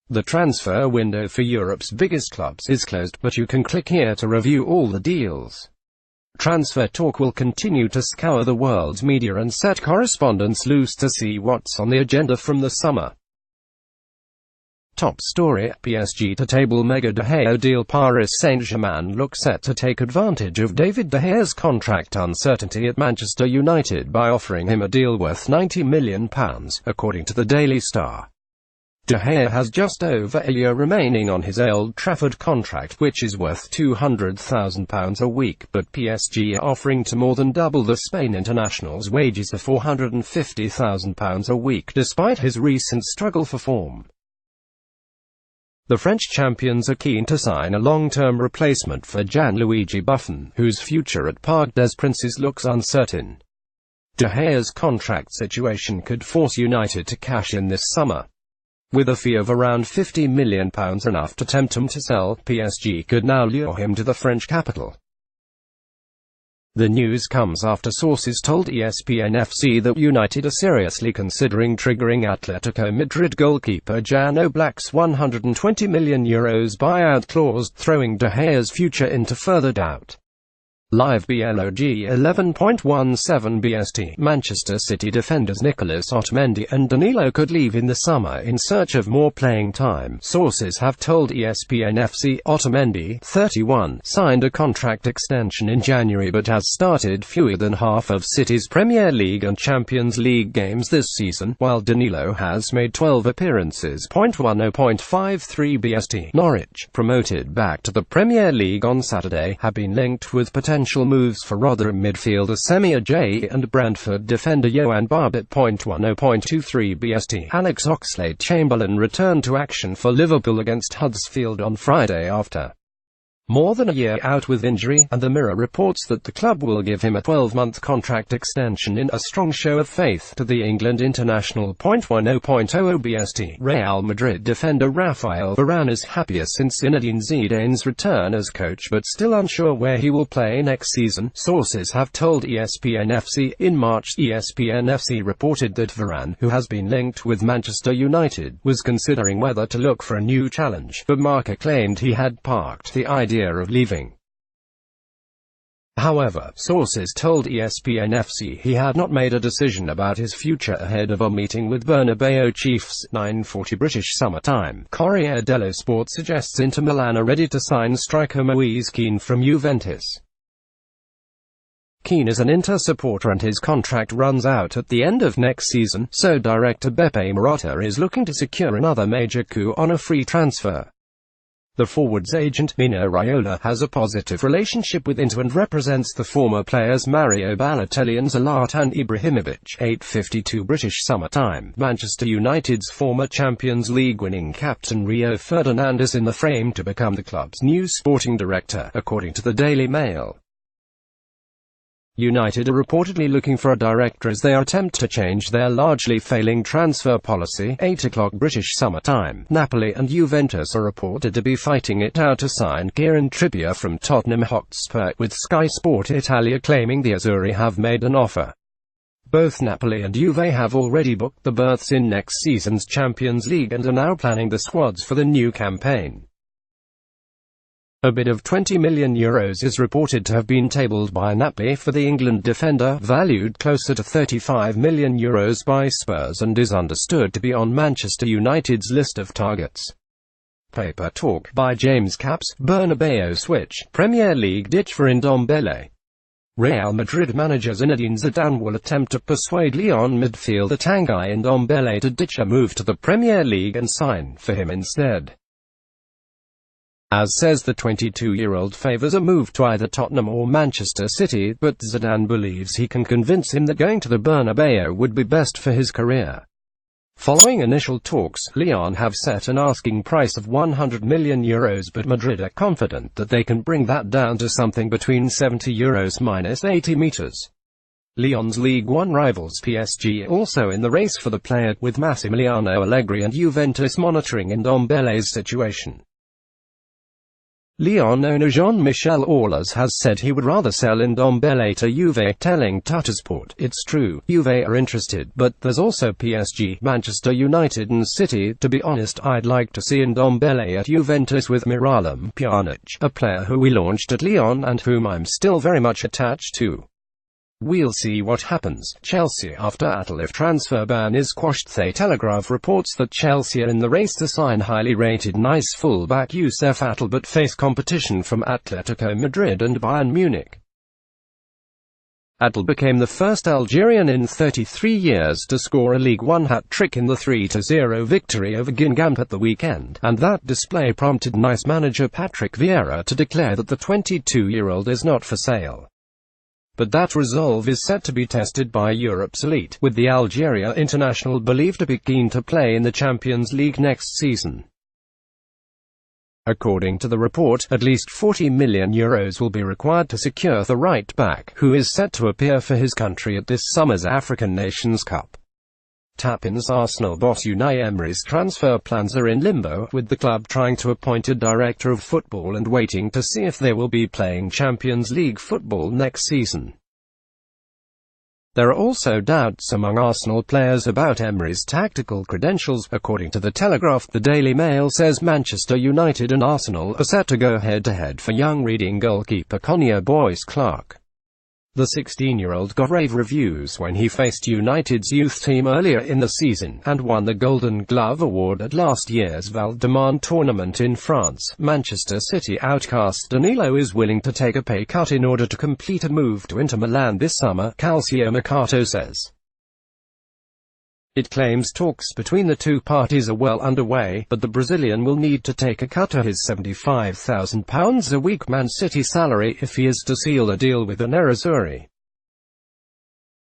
The transfer window for Europe's biggest clubs is closed, but you can click here to review all the deals. Transfer talk will continue to scour the world's media and set correspondents loose to see what's on the agenda from the summer. Top story: PSG to table mega De Gea deal. Paris Saint-Germain look set to take advantage of David De Gea's contract uncertainty at Manchester United by offering him a deal worth £90 million, according to the Daily Star. De Gea has just over a year remaining on his Old Trafford contract, which is worth £200,000 a week, but PSG are offering to more than double the Spain international's wages of £450,000 a week, despite his recent struggle for form. The French champions are keen to sign a long-term replacement for Gianluigi Buffon, whose future at Parc des Princes looks uncertain. De Gea's contract situation could force United to cash in this summer. With a fee of around £50 million enough to tempt him to sell, PSG could now lure him to the French capital. The news comes after sources told ESPN FC that United are seriously considering triggering Atletico Madrid goalkeeper Jan Oblak's €120 million buyout clause, throwing De Gea's future into further doubt. Live blog 11.17 BST. Manchester City defenders Nicolas Otamendi and Danilo could leave in the summer in search of more playing time. Sources have told ESPN FC Otamendi, 31, signed a contract extension in January but has started fewer than half of City's Premier League and Champions League games this season, while Danilo has made 12 appearances. 10.53 BST. Norwich, promoted back to the Premier League on Saturday, have been linked with potential moves for Rotherham midfielder Semir J and Brentford defender Yohan Barbet. 10.23 BST. Alex Oxlade-Chamberlain returned to action for Liverpool against Huddersfield on Friday after more than a year out with injury, and the Mirror reports that the club will give him a 12-month contract extension in a strong show of faith to the England international. 10.00 BST. Real Madrid defender Rafael Varane is happier since Zinedine Zidane's return as coach, but still unsure where he will play next season, sources have told ESPN FC. In March, ESPN FC reported that Varane, who has been linked with Manchester United, was considering whether to look for a new challenge, but Marca claimed he had parked the idea of leaving. However, sources told ESPN FC he had not made a decision about his future ahead of a meeting with Bernabeu Chiefs. 9:40 British Summer Time. Corriere dello Sport suggests Inter Milan are ready to sign striker Moise Kean from Juventus. Kean is an Inter supporter and his contract runs out at the end of next season, so director Beppe Marotta is looking to secure another major coup on a free transfer. The forward's agent, Mino Raiola, has a positive relationship with Inter and represents the former players Mario Balotelli and Zlatan Ibrahimovic. 8:52 British Summer Time. Manchester United's former Champions League winning captain Rio Ferdinand is in the frame to become the club's new sporting director, according to the Daily Mail. United are reportedly looking for a director as they attempt to change their largely failing transfer policy. 8 o'clock British Summer Time. Napoli and Juventus are reported to be fighting it out to sign Kieran Trippier from Tottenham Hotspur, with Sky Sport Italia claiming the Azzurri have made an offer. Both Napoli and Juve have already booked the berths in next season's Champions League and are now planning the squads for the new campaign. A bid of €20 million is reported to have been tabled by Napoli for the England defender, valued closer to €35 million by Spurs, and is understood to be on Manchester United's list of targets. Paper Talk by James Capps. Bernabeu switch, Premier League ditch for Ndombele. Real Madrid manager Zinedine Zidane will attempt to persuade Lyon midfielder Tanguy Ndombele to ditch a move to the Premier League and sign for him instead. As says the 22-year-old favours a move to either Tottenham or Manchester City, but Zidane believes he can convince him that going to the Bernabeu would be best for his career. Following initial talks, Lyon have set an asking price of €100 million, but Madrid are confident that they can bring that down to something between €70 minus 80 meters. Lyon's League One rivals PSG also in the race for the player, with Massimiliano Allegri and Juventus monitoring Ndombele's situation. Lyon owner Jean-Michel Aulas has said he would rather sell Ndombele to Juve, telling Tuttosport, "It's true, Juve are interested, but there's also PSG, Manchester United and City. To be honest, I'd like to see Ndombele at Juventus with Miralem Pjanic, a player who we launched at Lyon and whom I'm still very much attached to. We'll see what happens." Chelsea after Atal if transfer ban is quashed. The Telegraph reports that Chelsea are in the race to sign highly rated Nice fullback Youssef Atal but face competition from Atletico Madrid and Bayern Munich. Atal became the first Algerian in 33 years to score a League One hat-trick in the 3-0 victory over Guingamp at the weekend, and that display prompted Nice manager Patrick Vieira to declare that the 22-year-old is not for sale. But that resolve is set to be tested by Europe's elite, with the Algeria international believed to be keen to play in the Champions League next season. According to the report, at least €40 million will be required to secure the right-back, who is set to appear for his country at this summer's African Nations Cup. Tapin's Arsenal boss Unai Emery's transfer plans are in limbo, with the club trying to appoint a director of football and waiting to see if they will be playing Champions League football next season. There are also doubts among Arsenal players about Emery's tactical credentials. According to the Telegraph, the Daily Mail says Manchester United and Arsenal are set to go head-to-head for young Reading goalkeeper Connor Boyce-Clarke. The 16-year-old got rave reviews when he faced United's youth team earlier in the season, and won the Golden Glove award at last year's Val de Marne tournament in France. Manchester City outcast Danilo is willing to take a pay cut in order to complete a move to Inter Milan this summer, Calcio Mercato says. It claims talks between the two parties are well underway, but the Brazilian will need to take a cut to his £75,000 a week Man City salary if he is to seal a deal with the Nerazzurri.